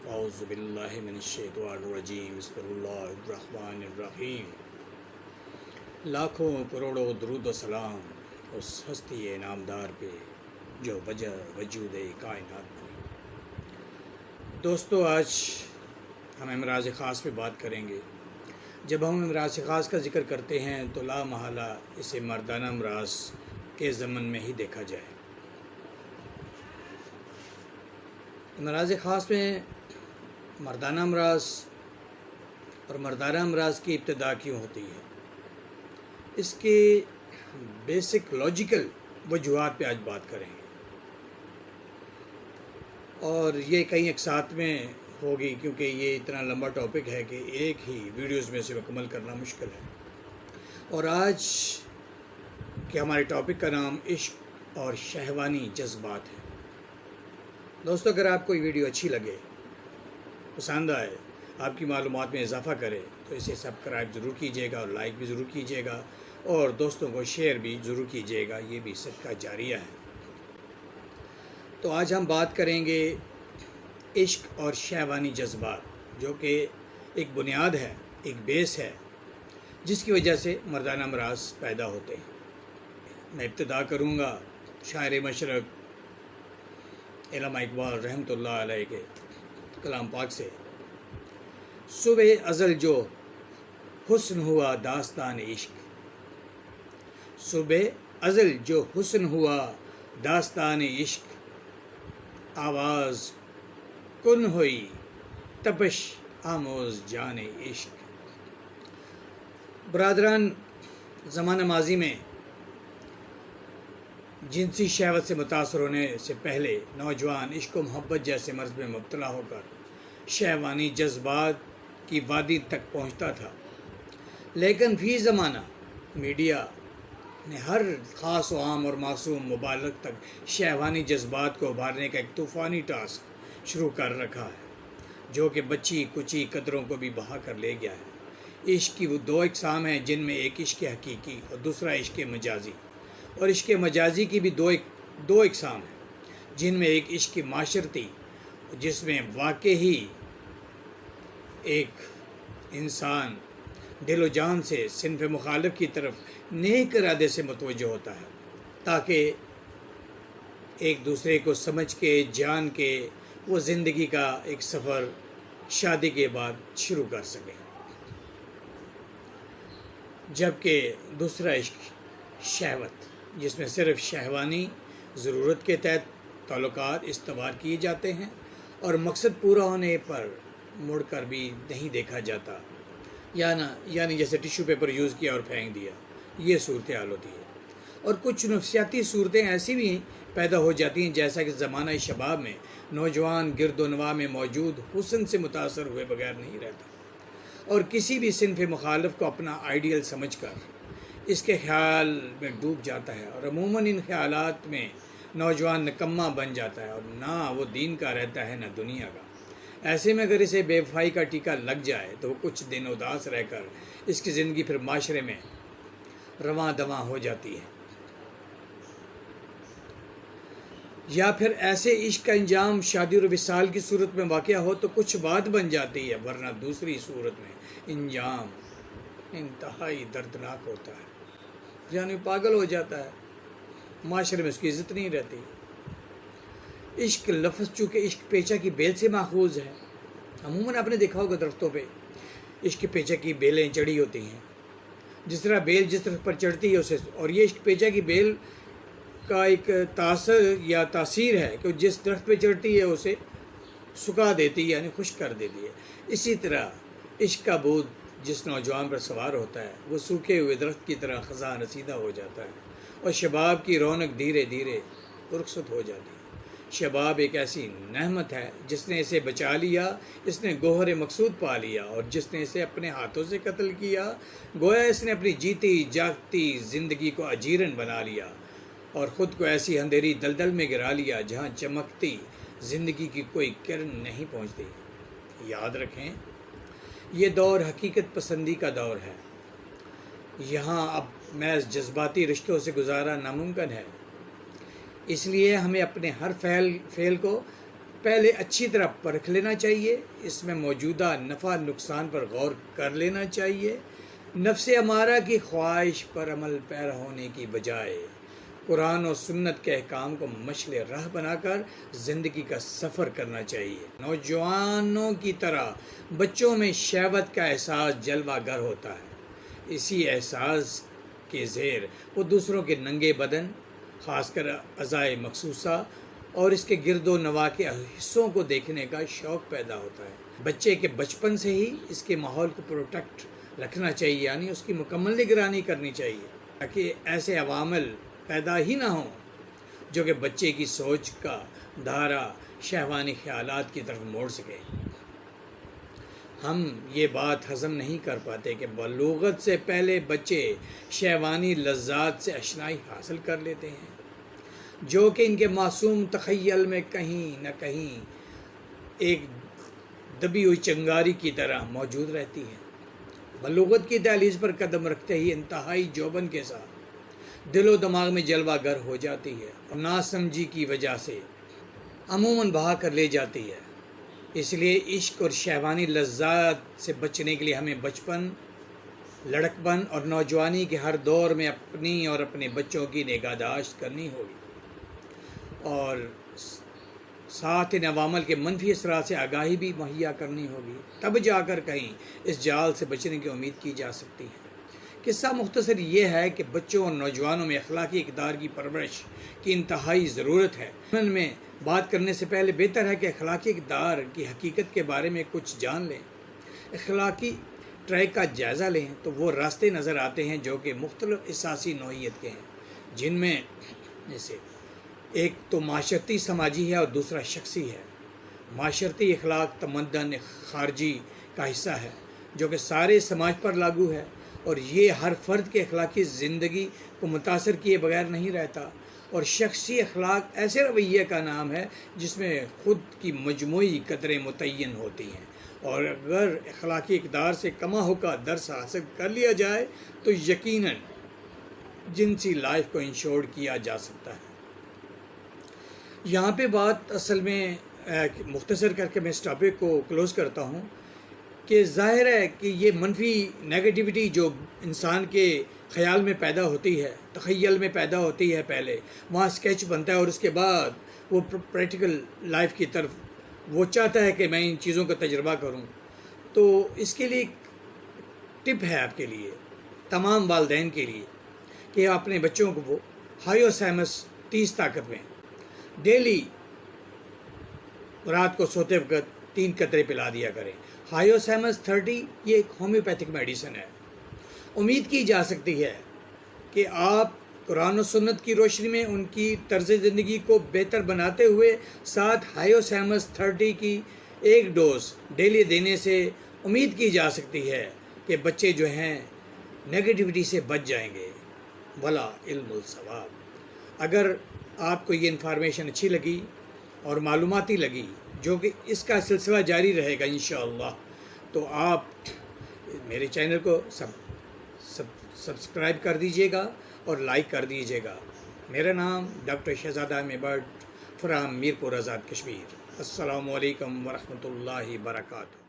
اعوذ باللہ من الشیطان الرجیم بسم اللہ الرحمن الرحیم۔ لاکھوں کروڑوں درود و سلام اس ہستی نامدار پہ جو وجہ وجود کائنات بنی۔ دوستو، آج ہم امراض خاص پہ بات کریں گے۔ جب ہم امراض خاص کا ذکر کرتے ہیں تو لا محالہ اسے مردانہ امراض کے ضمن میں ہی دیکھا جائے۔ امراض خاص میں مردانہ امراض اور مردانہ امراض کی ابتدا کیوں ہوتی ہے، اس کے بیسک لاجیکل وجوہات پہ آج بات کریں گے، اور یہ کئی اقساط میں ہوگی کیونکہ یہ اتنا لمبا ٹاپک ہے کہ ایک ہی ویڈیوز میں سے مکمل کرنا مشکل ہے۔ اور آج کے ہمارے ٹاپک کا نام عشق اور شہوانی جذبات ہے۔ دوستو، اگر آپ کو یہ ویڈیو اچھی لگے، پسند آئے، آپ کی معلومات میں اضافہ کرے تو اسے سبسکرائب ضرور کیجیے گا اور لائک بھی ضرور کیجیے گا، اور دوستوں کو شیئر بھی ضرور کیجیے گا، یہ بھی صدقہ جاریہ ہے۔ تو آج ہم بات کریں گے عشق اور شہوانی جذبات، جو کہ ایک بنیاد ہے، ایک بیس ہے، جس کی وجہ سے مردانہ امراض پیدا ہوتے ہیں۔ میں ابتدا کروں گا شاعر مشرق علامہ اقبال رحمۃ اللہ علیہ کے کلام پاک سے۔ صبح ازل جو حسن ہوا داستان عشق، صبح ازل جو حسن ہوا داستان عشق، آواز کن ہوئی تپش آموز جان عشق۔ برادران، زمانہ ماضی میں جنسی شہوت سے متاثر ہونے سے پہلے نوجوان عشق و محبت جیسے مرض میں مبتلا ہو کر شہوانی جذبات کی وادی تک پہنچتا تھا، لیکن فی زمانہ میڈیا نے ہر خاص و عام اور معصوم مبالغ تک شہوانی جذبات کو ابھارنے کا ایک طوفانی ٹاسک شروع کر رکھا ہے، جو کہ بچی کچی قدروں کو بھی بہا کر لے گیا ہے۔ عشق کی وہ دو اقسام ہیں، جن میں ایک عشق حقیقی اور دوسرا عشق مجازی، اور عشق مجازی کی بھی دو اقسام ہیں، جن میں ایک عشق معاشرتی، جس میں واقعی ایک انسان دل و جان سے صنف مخالف کی طرف نیک ارادے سے متوجہ ہوتا ہے، تاکہ ایک دوسرے کو سمجھ کے جان کے وہ زندگی کا ایک سفر شادی کے بعد شروع کر سکے۔ جبکہ دوسرا عشق شہوت، جس میں صرف شہوانی ضرورت کے تحت تعلقات استوار کیے جاتے ہیں اور مقصد پورا ہونے پر مڑ کر بھی نہیں دیکھا جاتا، یعنی جیسے ٹیشو پیپر یوز کیا اور پھینک دیا، یہ صورتحال ہوتی ہے۔ اور کچھ نفسیاتی صورتیں ایسی بھی پیدا ہو جاتی ہیں، جیسا کہ زمانہ شباب میں نوجوان گرد و نواح میں موجود حسن سے متاثر ہوئے بغیر نہیں رہتا، اور کسی بھی صنف مخالف کو اپنا آئیڈیل سمجھ کر اس کے خیال میں ڈوب جاتا ہے، اور عموماً ان خیالات میں نوجوان نکمہ بن جاتا ہے، اور نہ وہ دین کا رہتا ہے نہ دنیا کا۔ ایسے میں اگر اسے بے وفائی کا ٹیکہ لگ جائے تو وہ کچھ دن اداس رہ کر اس کی زندگی پھر معاشرے میں رواں دواں ہو جاتی ہے، یا پھر ایسے عشق کا انجام شادی اور وصال کی صورت میں واقع ہو تو کچھ بات بن جاتی ہے، ورنہ دوسری صورت میں انجام انتہائی دردناک ہوتا ہے، یعنی پاگل ہو جاتا ہے، معاشرے میں اس کی عزت نہیں رہتی۔ عشق لفظ چونکہ عشق پیچہ کی بیل سے ماخوذ ہے، عموماً آپ نے دیکھا ہوگا درختوں پہ عشق پیچہ کی بیلیں چڑھی ہوتی ہیں، جس طرح بیل جس طرح پر چڑھتی ہے اسے، اور یہ عشق پیچہ کی بیل کا ایک تاثیر ہے کہ جس درخت پہ چڑھتی ہے اسے سکھا دیتی ہے، یعنی خشک کر دیتی ہے۔ اسی طرح عشق کا بود جس نوجوان پر سوار ہوتا ہے وہ سوکھے ہوئے درخت کی طرح خزاں رسیدہ ہو جاتا ہے، اور شباب کی رونق دھیرے دھیرے رخصت ہو جاتی ہے۔ شباب ایک ایسی نعمت ہے جس نے اسے بچا لیا، اس نے گوہر مقصود پا لیا، اور جس نے اسے اپنے ہاتھوں سے قتل کیا، گویا اس نے اپنی جیتی جاگتی زندگی کو اجیرن بنا لیا اور خود کو ایسی اندھیری دلدل میں گرا لیا جہاں چمکتی زندگی کی کوئی کرن نہیں پہنچتی۔ یاد رکھیں، یہ دور حقیقت پسندی کا دور ہے، یہاں اب محض جذباتی رشتوں سے گزارا ناممکن ہے۔ اس لیے ہمیں اپنے ہر فعل کو پہلے اچھی طرح پرکھ لینا چاہیے، اس میں موجودہ نفع نقصان پر غور کر لینا چاہیے، نفس امارہ کی خواہش پر عمل پیرا ہونے کی بجائے قرآن و سنت کے احکام کو مشعل راہ بنا کر زندگی کا سفر کرنا چاہیے۔ نوجوانوں کی طرح بچوں میں شہوت کا احساس جلوہ گر ہوتا ہے، اسی احساس کے زیر وہ دوسروں کے ننگے بدن، خاص کر اعضائے مخصوصہ اور اس کے گرد و نواح کے حصوں کو دیکھنے کا شوق پیدا ہوتا ہے۔ بچے کے بچپن سے ہی اس کے ماحول کو پروٹیکٹ رکھنا چاہیے، یعنی اس کی مکمل نگرانی کرنی چاہیے تاکہ ایسے عوامل پیدا ہی نہ ہوں جو کہ بچے کی سوچ کا دھارا شہوانی خیالات کی طرف موڑ سکے۔ ہم یہ بات ہضم نہیں کر پاتے کہ بلوغت سے پہلے بچے شہوانی لذات سے اشنائی حاصل کر لیتے ہیں جو کہ ان کے معصوم تخیل میں کہیں نہ کہیں ایک دبی ہوئی چنگاری کی طرح موجود رہتی ہیں۔ بلوغت کی دہلیز پر قدم رکھتے ہی انتہائی جوبن کے ساتھ دل و دماغ میں جلوہ گر ہو جاتی ہے اور ناسمجھی کی وجہ سے عموماً بہا کر لے جاتی ہے۔ اس لیے عشق اور شہوانی لذات سے بچنے کے لیے ہمیں بچپن، لڑکپن اور نوجوانی کے ہر دور میں اپنی اور اپنے بچوں کی نگہداشت کرنی ہوگی اور ساتھ ان عوامل کے منفی اثرات سے آگاہی بھی مہیا کرنی ہوگی، تب جا کر کہیں اس جال سے بچنے کی امید کی جا سکتی ہے۔ قصہ مختصر یہ ہے کہ بچوں اور نوجوانوں میں اخلاقی اقدار کی پرورش کی انتہائی ضرورت ہے۔ ان میں بات کرنے سے پہلے بہتر ہے کہ اخلاقی اقدار کی حقیقت کے بارے میں کچھ جان لیں، اخلاقی ٹریک کا جائزہ لیں تو وہ راستے نظر آتے ہیں جو کہ مختلف احساسی نوعیت کے ہیں، جن میں جیسے ایک تو معاشرتی سماجی ہے اور دوسرا شخصی ہے۔ معاشرتی اخلاق تمدن خارجی کا حصہ ہے جو کہ سارے سماج پر لاگو ہے اور یہ ہر فرد کے اخلاقی زندگی کو متاثر کیے بغیر نہیں رہتا، اور شخصی اخلاق ایسے رویے کا نام ہے جس میں خود کی مجموعی قدریں متعین ہوتی ہیں، اور اگر اخلاقی اقدار سے کما ہوکا درس حاصل کر لیا جائے تو یقیناً جنسی لائف کو انشور کیا جا سکتا ہے۔ یہاں پہ بات اصل میں مختصر کر کے میں اس ٹاپک کو کلوز کرتا ہوں کہ ظاہر ہے کہ یہ منفی نیگیٹیوٹی جو انسان کے خیال میں پیدا ہوتی ہے، تخیل میں پیدا ہوتی ہے، پہلے وہاں اسکیچ بنتا ہے اور اس کے بعد وہ پریکٹیکل لائف کی طرف وہ چاہتا ہے کہ میں ان چیزوں کا تجربہ کروں، تو اس کے لیے ٹپ ہے آپ کے لیے، تمام والدین کے لیے، کہ آپ اپنے بچوں کو وہ ہائیوسیمس 30 طاقت میں ڈیلی رات کو سوتے وقت 3 قطرے پلا دیا کریں۔ ہائیوسیمس 30 یہ ایک ہومیوپیتھک میڈیسن ہے۔ امید کی جا سکتی ہے کہ آپ قرآن و سنت کی روشنی میں ان کی طرز زندگی کو بہتر بناتے ہوئے ساتھ ہائیوسیمس 30 کی ایک ڈوز ڈیلی دینے سے امید کی جا سکتی ہے کہ بچے جو ہیں نیگیٹیوٹی سے بچ جائیں گے۔ ولا علم الثواب۔ اگر آپ کو یہ انفارمیشن اچھی لگی اور معلوماتی لگی، جو کہ اس کا سلسلہ جاری رہے گا انشاءاللہ، تو آپ میرے چینل کو سبسکرائب کر دیجیے گا اور لائک کر دیجیے گا۔ میرا نام ڈاکٹر شہزادہ احمد بٹ فرام میرپور آزاد کشمیر۔ السلام علیکم ورحمۃ اللہ وبرکاتہ۔